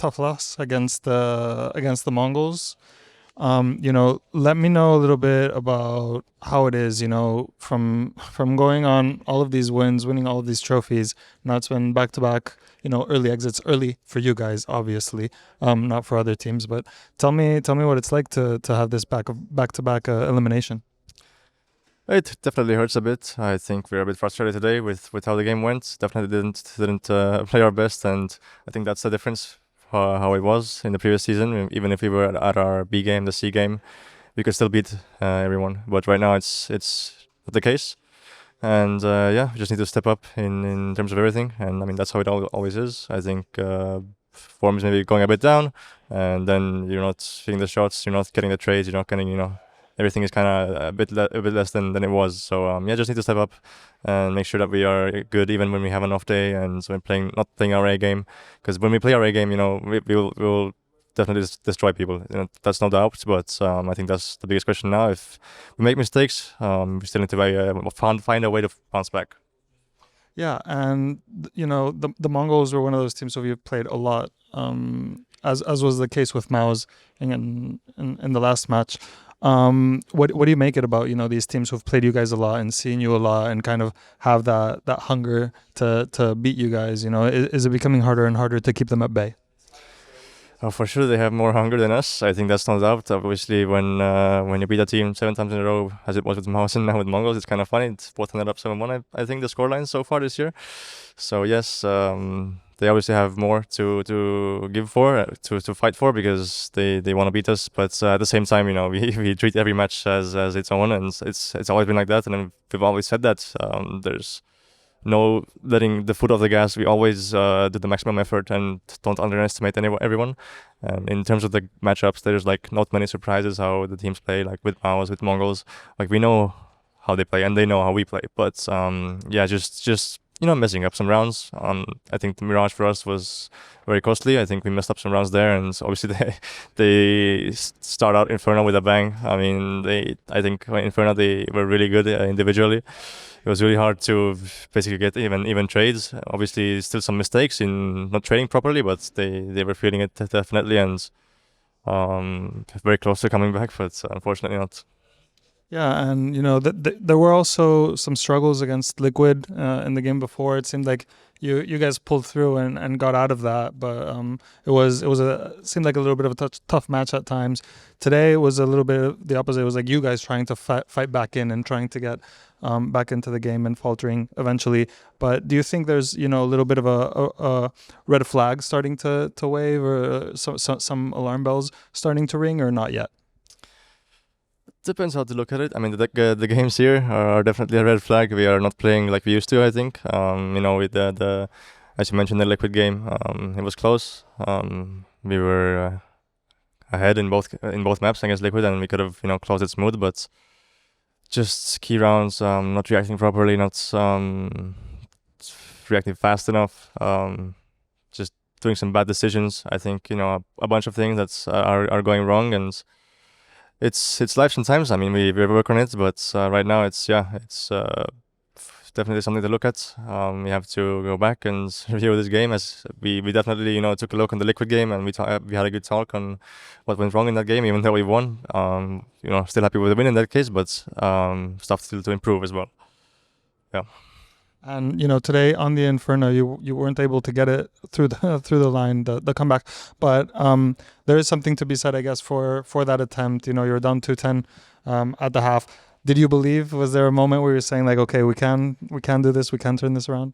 tough loss against the Mongols. Let me know a little bit about how it is, from going on all of these wins, winning all of these trophies. Now it's been back to back, early exits, early for you guys, obviously, not for other teams. But tell me what it's like to have this back to back elimination. It definitely hurts a bit. I think we're a bit frustrated today with how the game went. Definitely didn't play our best, and I think that's the difference. How it was in the previous season. Even if we were at our B game, the C game, we could still beat everyone. But right now it's not the case, and we just need to step up in terms of everything. And I mean that's how it always is. I think form is maybe going a bit down, and then you're not hitting the shots, you're not getting the trades, you're not getting everything is kind of a bit less than it was. So just need to step up and make sure that we are good even when we have an off day and when not playing our A game. Because when we play our A game, we'll definitely destroy people. That's no doubt. But I think that's the biggest question now. If we make mistakes, we still need to find a way to bounce back. Yeah, and the Mongols were one of those teams who we've played a lot, as was the case with MongolZ in the last match. What do you make it about these teams who've played you guys a lot and seen you a lot and kind of have that hunger to beat you guys? Is it becoming harder and harder to keep them at bay? For sure, they have more hunger than us. I think that's no doubt. Obviously, when you beat a team 7 times in a row, as it was with MongolZ and now with MongolZ, it's kind of funny. It's both ended up 7-1. I think the scoreline so far this year. So yes, they obviously have more to give for, to fight for, because they want to beat us. But at the same time, we treat every match as its own, and it's always been like that. And we've always said that there's no letting the foot off the gas. We always do the maximum effort and don't underestimate everyone. In terms of the matchups, there's not many surprises how the teams play, like with MongolZ, with MongolZ. We know how they play and they know how we play. But just messing up some rounds. I think the Mirage for us was very costly. I think we messed up some rounds there, and obviously they start out Inferno with a bang. I mean, I think Inferno, they were really good individually. It was really hard to basically get even trades. Obviously, still some mistakes in not trading properly, but they were feeling it definitely, and very close to coming back, but unfortunately not. Yeah, and there were also some struggles against Liquid in the game before. It seemed like you guys pulled through and got out of that, but it seemed like a little bit of a tough match at times. Today it was a little bit the opposite. It was like you guys trying to fight back in and trying to get back into the game and faltering eventually. But do you think there's a little bit of a red flag starting to wave, or some alarm bells starting to ring, or not yet? Depends how to look at it. I mean, the games here are definitely a red flag. We are not playing like we used to, I think. With the as you mentioned, the Liquid game, it was close. We were ahead in both maps against Liquid, and we could have closed it smooth. But just key rounds, not reacting properly, not reacting fast enough. Just doing some bad decisions. I think a bunch of things are going wrong, and it's life sometimes. I mean, we work on it, but right now it's definitely something to look at. We have to go back and review this game, as we definitely took a look on the Liquid game, and we had a good talk on what went wrong in that game, even though we won. Still happy with the win in that case, but stuff still to improve as well. Yeah. And today on the Inferno, you weren't able to get it through the line, the comeback. But there is something to be said, I guess, for that attempt. You were down 2-10 at the half. Did you believe? Was there a moment where you're saying okay, we can do this, we can turn this around?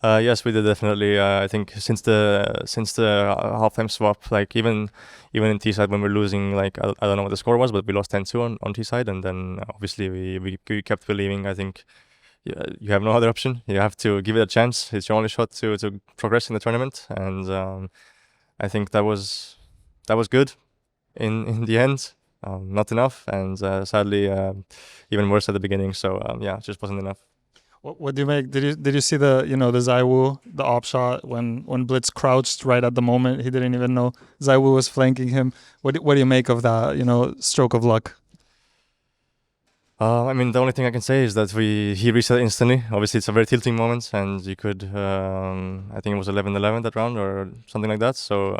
Yes, we did definitely. I think since the halftime swap, even in T side when we're losing, I don't know what the score was, but we lost 10-2 on T side, and then obviously we kept believing. I think. Yeah, you have no other option. You have to give it a chance. It's your only shot to progress in the tournament, and I think that was good in the end. Not enough, and sadly even worse at the beginning. So it just wasn't enough. What do you make? Did you see the the ZywOo, the op shot when bLitz crouched right at the moment? He didn't even know ZywOo was flanking him. What do you make of that? Stroke of luck. I mean, the only thing I can say is that he reset instantly. Obviously, it's a very tilting moment, and you could, I think it was 11-11 that round or something like that. So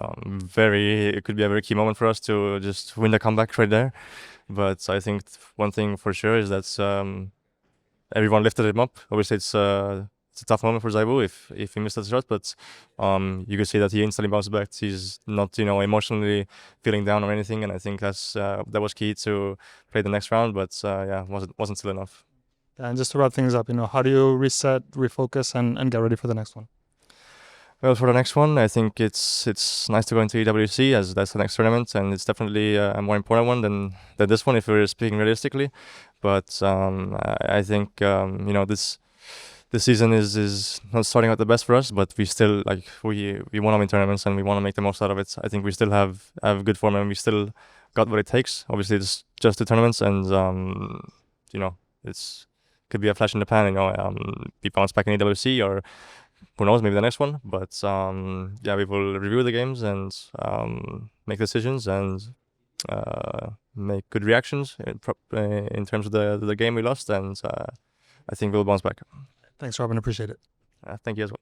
it could be a very key moment for us to just win the comeback right there. But I think one thing for sure is that everyone lifted him up. Obviously, it's a tough moment for Zaibu if he missed that shot, but you could see that he instantly bounced back. He's not emotionally feeling down or anything, and I think that was key to play the next round. But yeah, wasn't still enough. And just to wrap things up, how do you reset, refocus, and get ready for the next one? Well, for the next one, I think it's nice to go into EWC as that's the next tournament, and it's definitely a more important one than this one if we're speaking realistically. But I think this season is not starting out the best for us, but we still we want to win tournaments and we want to make the most out of it. I think we still have good form and we still got what it takes. Obviously, it's just 2 tournaments, and it's could be a flash in the pan. Be bounced back in EWC or who knows, maybe the next one. But yeah, we will review the games and make decisions and make good reactions in terms of the game we lost, and I think we'll bounce back. Thanks, Robin. Appreciate it. Thank you as well.